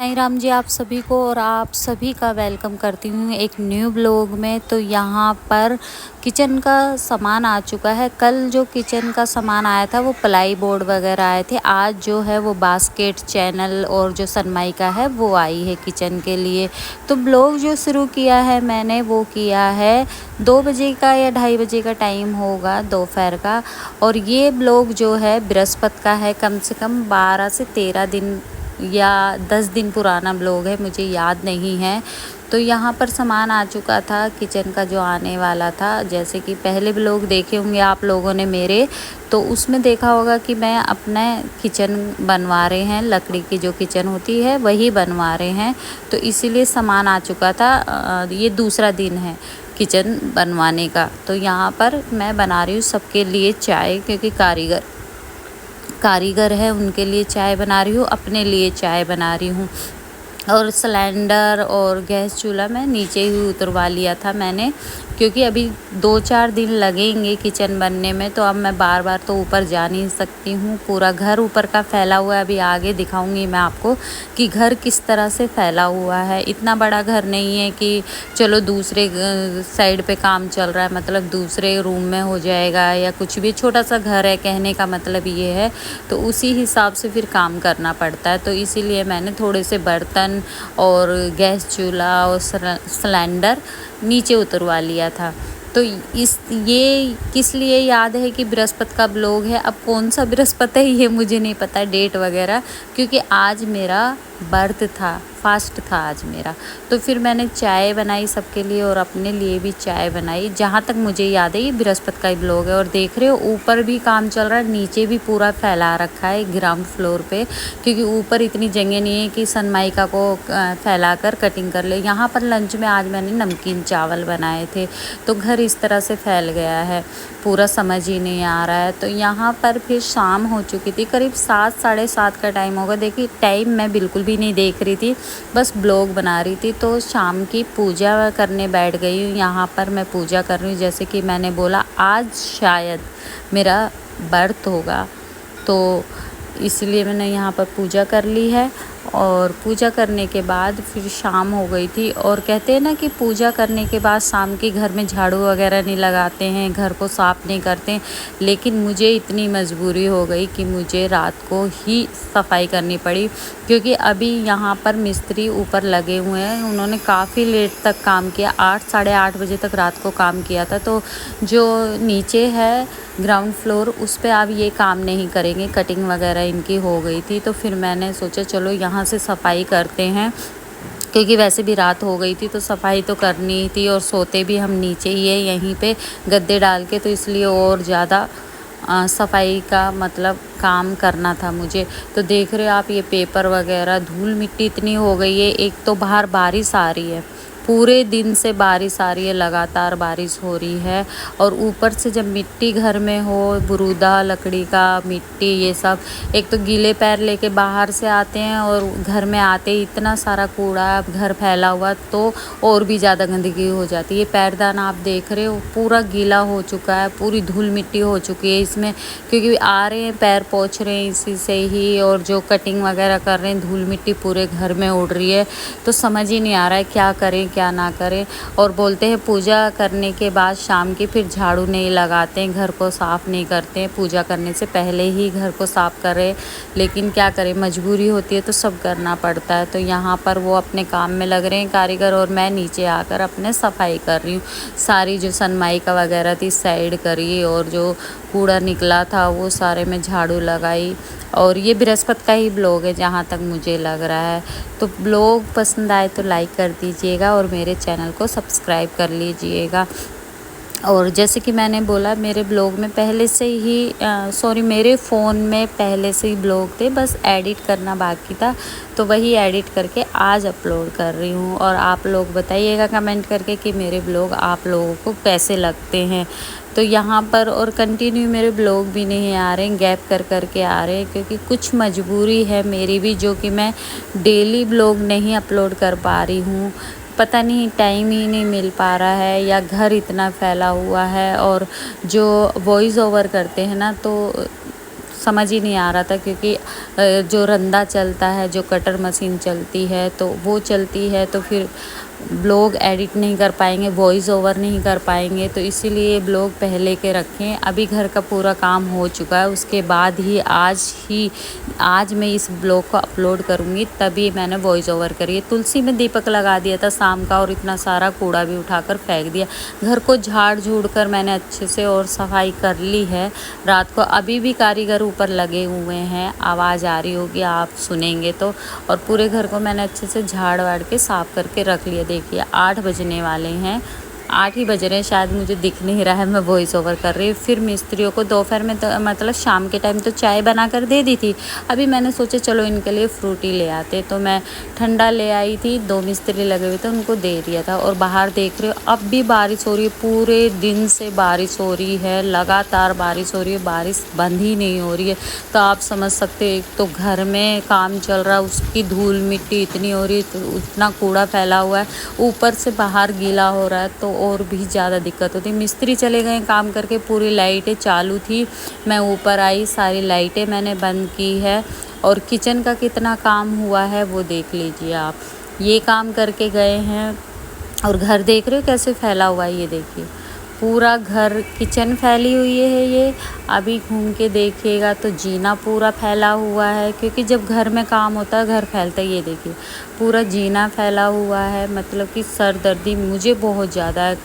साईं राम जी आप सभी को और आप सभी का वेलकम करती हूँ एक न्यू ब्लॉग में। तो यहाँ पर किचन का सामान आ चुका है। कल जो किचन का सामान आया था वो प्लाई बोर्ड वगैरह आए थे। आज जो है वो बास्केट चैनल और जो सनमाइका है वो आई है किचन के लिए। तो ब्लॉग जो शुरू किया है मैंने वो किया है 2 बजे का या 2:30 बजे का टाइम होगा दोपहर का। और ये ब्लॉग जो है बृहस्पति का है, कम से कम 12 से 13 दिन या 10 दिन पुराना ब्लॉग है, मुझे याद नहीं है। तो यहाँ पर सामान आ चुका था किचन का जो आने वाला था। जैसे कि पहले ब्लॉग देखे होंगे आप लोगों ने मेरे, तो उसमें देखा होगा कि मैं अपना किचन बनवा रहे हैं, लकड़ी की जो किचन होती है वही बनवा रहे हैं। तो इसीलिए सामान आ चुका था। ये दूसरा दिन है किचन बनवाने का। तो यहाँ पर मैं बना रही हूँ सबके लिए चाय, क्योंकि कारीगर है उनके लिए चाय बना रही हूँ, अपने लिए चाय बना रही हूँ। और सिलेंडर और गैस चूल्हा मैं नीचे ही उतरवा लिया था मैंने, क्योंकि अभी 2-4 दिन लगेंगे किचन बनने में। तो अब मैं बार बार तो ऊपर जा नहीं सकती हूँ। पूरा घर ऊपर का फैला हुआ है। अभी आगे दिखाऊंगी मैं आपको कि घर किस तरह से फैला हुआ है। इतना बड़ा घर नहीं है कि चलो दूसरे साइड पे काम चल रहा है, मतलब दूसरे रूम में हो जाएगा या कुछ भी। छोटा सा घर है, कहने का मतलब ये है। तो उसी हिसाब से फिर काम करना पड़ता है। तो इसीलिए मैंने थोड़े से बर्तन और गैस चूल्हा और सिलेंडर नीचे उतरवा लिया था। तो ये किस लिए याद है कि बृहस्पति का ब्लॉग है। अब कौन सा बृहस्पति है ये मुझे नहीं पता डेट वगैरह, क्योंकि आज मेरा व्रत था, फास्ट था आज मेरा। तो फिर मैंने चाय बनाई सबके लिए और अपने लिए भी चाय बनाई। जहाँ तक मुझे याद है ये बृहस्पति का ही ब्लॉग है। और देख रहे हो ऊपर भी काम चल रहा है, नीचे भी पूरा फैला रखा है ग्राउंड फ्लोर पे, क्योंकि ऊपर इतनी जगह नहीं है कि सनमाइका को फैला कर कटिंग कर ले। यहाँ पर लंच में आज मैंने नमकीन चावल बनाए थे। तो घर इस तरह से फैल गया है, पूरा समझ ही नहीं आ रहा है। तो यहाँ पर फिर शाम हो चुकी थी, करीब 7 साढ़े 7 का टाइम होगा। देखिए टाइम मैं बिल्कुल भी नहीं देख रही थी, बस ब्लॉग बना रही थी। तो शाम की पूजा करने बैठ गई हूँ। यहाँ पर मैं पूजा कर रही हूँ, जैसे कि मैंने बोला आज शायद मेरा व्रत होगा, तो इसलिए मैंने यहाँ पर पूजा कर ली है। और पूजा करने के बाद फिर शाम हो गई थी। और कहते हैं ना कि पूजा करने के बाद शाम के घर में झाड़ू वगैरह नहीं लगाते हैं, घर को साफ़ नहीं करते। लेकिन मुझे इतनी मजबूरी हो गई कि मुझे रात को ही सफाई करनी पड़ी, क्योंकि अभी यहाँ पर मिस्त्री ऊपर लगे हुए हैं। उन्होंने काफ़ी लेट तक काम किया, 8 साढ़े 8 बजे तक रात को काम किया था। तो जो नीचे है ग्राउंड फ्लोर उस पे अब ये काम नहीं करेंगे, कटिंग वगैरह इनकी हो गई थी। तो फिर मैंने सोचा चलो यहाँ से सफाई करते हैं, क्योंकि वैसे भी रात हो गई थी तो सफाई तो करनी थी। और सोते भी हम नीचे ही है यहीं पे गद्दे डाल के, तो इसलिए और ज़्यादा सफाई का मतलब काम करना था मुझे। तो देख रहे हो आप ये पेपर वगैरह, धूल मिट्टी इतनी हो गई है। एक तो बाहर बारिश आ रही है, पूरे दिन से बारिश आ रही है, लगातार बारिश हो रही है। और ऊपर से जब मिट्टी घर में हो, बुरूदा लकड़ी का मिट्टी ये सब, एक तो गीले पैर लेके बाहर से आते हैं और घर में आते ही इतना सारा कूड़ा घर फैला हुआ, तो और भी ज़्यादा गंदगी हो जाती है। पैरदान आप देख रहे हो पूरा गीला हो चुका है, पूरी धूल मिट्टी हो चुकी है इसमें, क्योंकि आ रहे हैं पैर पोंछ रहे हैं इसी से ही। और जो कटिंग वगैरह कर रहे हैं, धूल मिट्टी पूरे घर में उड़ रही है। तो समझ ही नहीं आ रहा है क्या करें क्या ना करें। और बोलते हैं पूजा करने के बाद शाम की फिर झाड़ू नहीं लगाते हैं, घर को साफ़ नहीं करते हैं, पूजा करने से पहले ही घर को साफ़ करें। लेकिन क्या करें, मजबूरी होती है तो सब करना पड़ता है। तो यहाँ पर वो अपने काम में लग रहे हैं कारीगर, और मैं नीचे आकर अपने सफाई कर रही हूँ। सारी जो सनमाइका वगैरह थी साइड करी, और जो कूड़ा निकला था वो सारे में झाड़ू लगाई। और ये बृहस्पति का ही ब्लॉग है जहाँ तक मुझे लग रहा है। तो ब्लॉग पसंद आए तो लाइक कर दीजिएगा और मेरे चैनल को सब्सक्राइब कर लीजिएगा। और जैसे कि मैंने बोला मेरे ब्लॉग में पहले से ही मेरे फ़ोन में पहले से ही ब्लॉग थे, बस एडिट करना बाकी था। तो वही एडिट करके आज अपलोड कर रही हूँ। और आप लोग बताइएगा कमेंट करके कि मेरे ब्लॉग आप लोगों को कैसे लगते हैं। तो यहाँ पर और कंटिन्यू मेरे ब्लॉग भी नहीं आ रहे हैं, गैप कर करके आ रहे हैं, क्योंकि कुछ मजबूरी है मेरी भी, जो कि मैं डेली ब्लॉग नहीं अपलोड कर पा रही हूँ। पता नहीं टाइम ही नहीं मिल पा रहा है, या घर इतना फैला हुआ है। और जो वॉइस ओवर करते हैं ना, तो समझ ही नहीं आ रहा था, क्योंकि जो रंदा चलता है, जो कटर मशीन चलती है तो वो चलती है, तो फिर ब्लॉग एडिट नहीं कर पाएंगे, वॉइस ओवर नहीं कर पाएंगे, तो इसीलिए ब्लॉग पहले के रखें। अभी घर का पूरा काम हो चुका है, उसके बाद ही आज मैं इस ब्लॉग को अपलोड करूँगी, तभी मैंने वॉइस ओवर करी। तुलसी में दीपक लगा दिया था शाम का, और इतना सारा कूड़ा भी उठाकर फेंक दिया। घर को झाड़ झूड़ कर मैंने अच्छे से और सफाई कर ली है रात को। अभी भी कारीगर ऊपर लगे हुए हैं, आवाज़ आ रही होगी, आप सुनेंगे तो। और पूरे घर को मैंने अच्छे से झाड़ वाड़ के साफ़ करके रख लिया। देखिए 8 बजने वाले हैं, 8 ही बज रहे हैं, शायद मुझे दिख नहीं रहा है, मैं वॉइस ओवर कर रही हूँ। फिर मिस्त्रियों को दोपहर में तो मतलब शाम के टाइम तो चाय बना कर दे दी थी। अभी मैंने सोचा चलो इनके लिए फ्रूटी ले आते, तो मैं ठंडा ले आई थी। 2 मिस्त्री लगे हुए थे, उनको दे दिया था। और बाहर देख रहे हो अब भी बारिश हो रही है, पूरे दिन से बारिश हो रही है, लगातार बारिश हो रही है, बारिश बंद ही नहीं हो रही है। तो आप समझ सकते हो, एक तो घर में काम चल रहा है, उसकी धूल मिट्टी इतनी हो रही है, तो उतना कूड़ा फैला हुआ है, ऊपर से बाहर गीला हो रहा है, तो और भी ज़्यादा दिक्कत होती। मिस्त्री चले गए काम करके, पूरी लाइटें चालू थी। मैं ऊपर आई, सारी लाइटें मैंने बंद की है। और किचन का कितना काम हुआ है वो देख लीजिए आप। ये काम करके गए हैं, और घर देख रहे हो कैसे फैला हुआ है, ये देखिए पूरा घर, किचन फैली हुई है। ये अभी घूम के देखिएगा तो जीना पूरा फैला हुआ है, क्योंकि जब घर में काम होता है घर फैलता है। ये देखिए पूरा जीना फैला हुआ है, मतलब कि सर दर्दी मुझे बहुत ज़्यादा है।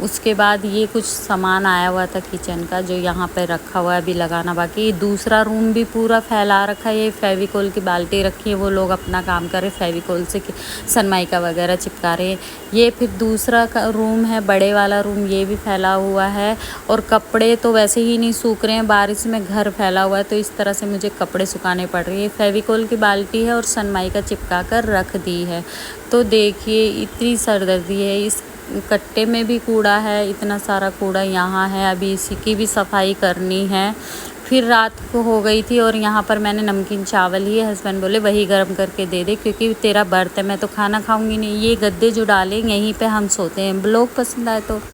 उसके बाद ये कुछ सामान आया हुआ था किचन का, जो यहाँ पे रखा हुआ है, अभी लगाना बाकी। ये दूसरा रूम भी पूरा फैला रखा है। ये फेविकोल की बाल्टी रखी है, वो लोग अपना काम कर रहे, फेविकोल से सनमाइका वगैरह चिपका रहे हैं। ये फिर दूसरा रूम है, बड़े वाला रूम, ये भी फैला हुआ है। और कपड़े तो वैसे ही नहीं सूख रहे हैं, बारिश में घर फैला हुआ है, तो इस तरह से मुझे कपड़े सुखाने पड़ रही है। फेविकोल की बाल्टी है और सनमाइका चिपका कर रख दी है। तो देखिए इतनी सरदर्दी है। इस कट्टे में भी कूड़ा है, इतना सारा कूड़ा यहाँ है, अभी इसी की भी सफाई करनी है। फिर रात को हो गई थी, और यहाँ पर मैंने नमकीन चावल ही है, हस्बैंड बोले वही गर्म करके दे दे, क्योंकि तेरा बर्त है, मैं तो खाना खाऊंगी नहीं। ये गद्दे जो डाले यहीं पे हम सोते हैं। ब्लॉग पसंद आए तो